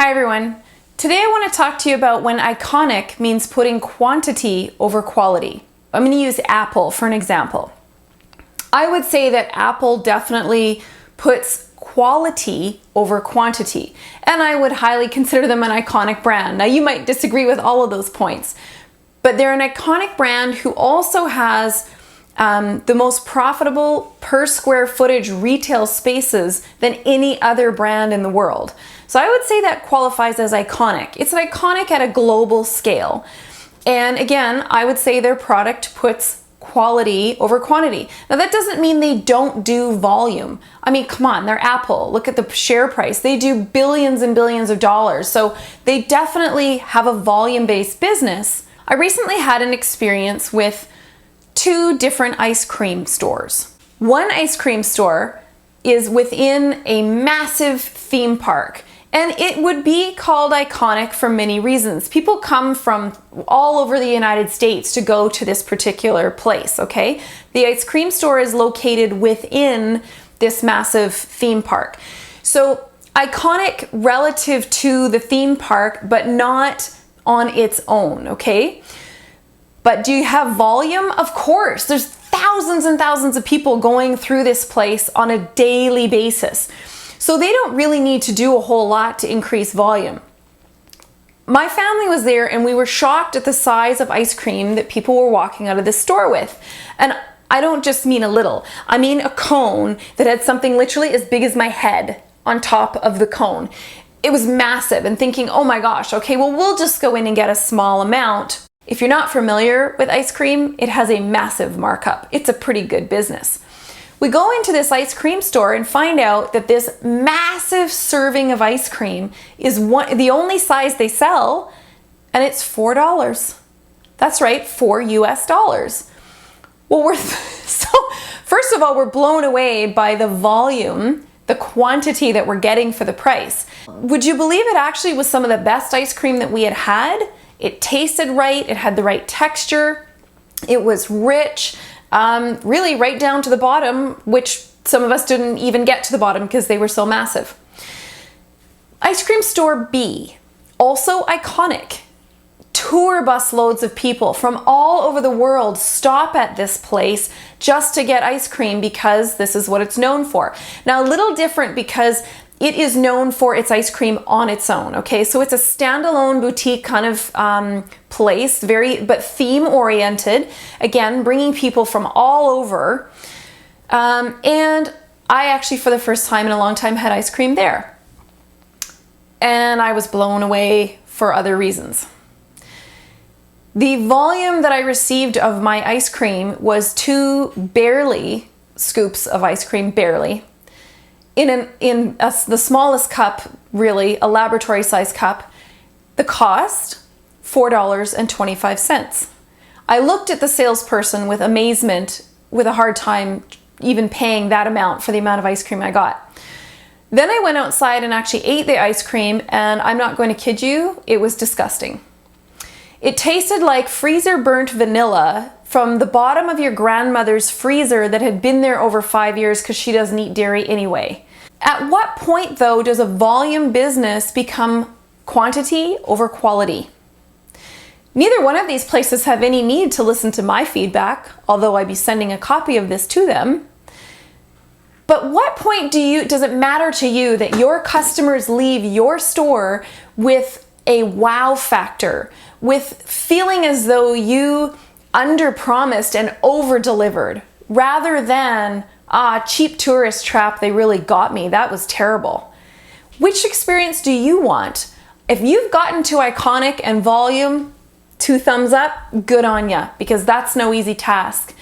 Hi everyone. Today I want to talk to you about when iconic means putting quantity over quality. I'm going to use Apple for an example. I would say that Apple definitely puts quality over quantity, and I would highly consider them an iconic brand. Now you might disagree with all of those points, but they're an iconic brand who also has the most profitable per square footage retail spaces than any other brand in the world. So I would say that qualifies as iconic. It's iconic at a global scale. And again, I would say their product puts quality over quantity. Now that doesn't mean they don't do volume. I mean, come on, they're Apple. Look at the share price. They do billions and billions of dollars. So they definitely have a volume-based business. I recently had an experience with two different ice cream stores. One ice cream store is within a massive theme park, and it would be called iconic for many reasons. People come from all over the United States to go to this particular place, okay? The ice cream store is located within this massive theme park. So iconic relative to the theme park, but not on its own, okay? But do you have volume? Of course. There's thousands and thousands of people going through this place on a daily basis. So they don't really need to do a whole lot to increase volume. My family was there and we were shocked at the size of ice cream that people were walking out of the store with. And I don't just mean a little. I mean a cone that had something literally as big as my head on top of the cone. It was massive, and thinking, oh my gosh, okay, well, we'll just go in and get a small amount. If you're not familiar with ice cream, it has a massive markup. It's a pretty good business. We go into this ice cream store and find out that this massive serving of ice cream is the only size they sell, and it's $4. That's right, $4 US. Well, so first of all, we're blown away by the volume, the quantity that we're getting for the price. Would you believe it actually was some of the best ice cream that we had had? It tasted right, it had the right texture, it was rich, really right down to the bottom, which some of us didn't even get to the bottom because they were so massive. Ice cream store B, also iconic. Tour bus loads of people from all over the world stop at this place just to get ice cream because this is what it's known for. Now, a little different because it is known for its ice cream on its own, okay? So it's a standalone boutique kind of place, but theme oriented. Again, bringing people from all over. And I actually, for the first time in a long time, had ice cream there. And I was blown away for other reasons. The volume that I received of my ice cream was 2 barely scoops of ice cream, barely. The smallest cup, really, a laboratory size cup. The cost, $4.25. I looked at the salesperson with amazement, with a hard time even paying that amount for the amount of ice cream I got. Then I went outside and actually ate the ice cream, and I'm not going to kid you, it was disgusting. It tasted like freezer burnt vanilla from the bottom of your grandmother's freezer that had been there over 5 years because she doesn't eat dairy anyway. At what point, though, does a volume business become quantity over quality? Neither one of these places have any need to listen to my feedback, although I'd be sending a copy of this to them. But what point does it matter to you that your customers leave your store with a wow factor, with feeling as though you under-promised and over-delivered, rather than, cheap tourist trap, they really got me, that was terrible? Which experience do you want? If you've gotten to iconic and volume, 2 thumbs up, good on ya, because that's no easy task.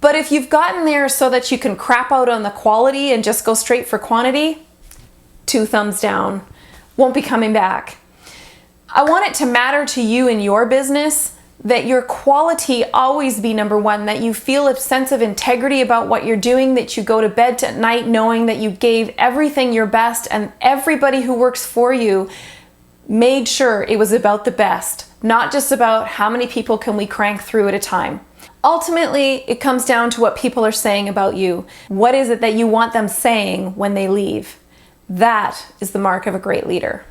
But if you've gotten there so that you can crap out on the quality and just go straight for quantity, 2 thumbs down. Won't be coming back. I want it to matter to you in your business that your quality always be number one, that you feel a sense of integrity about what you're doing, that you go to bed at night knowing that you gave everything your best, and everybody who works for you made sure it was about the best, not just about how many people can we crank through at a time. Ultimately, it comes down to what people are saying about you. What is it that you want them saying when they leave? That is the mark of a great leader.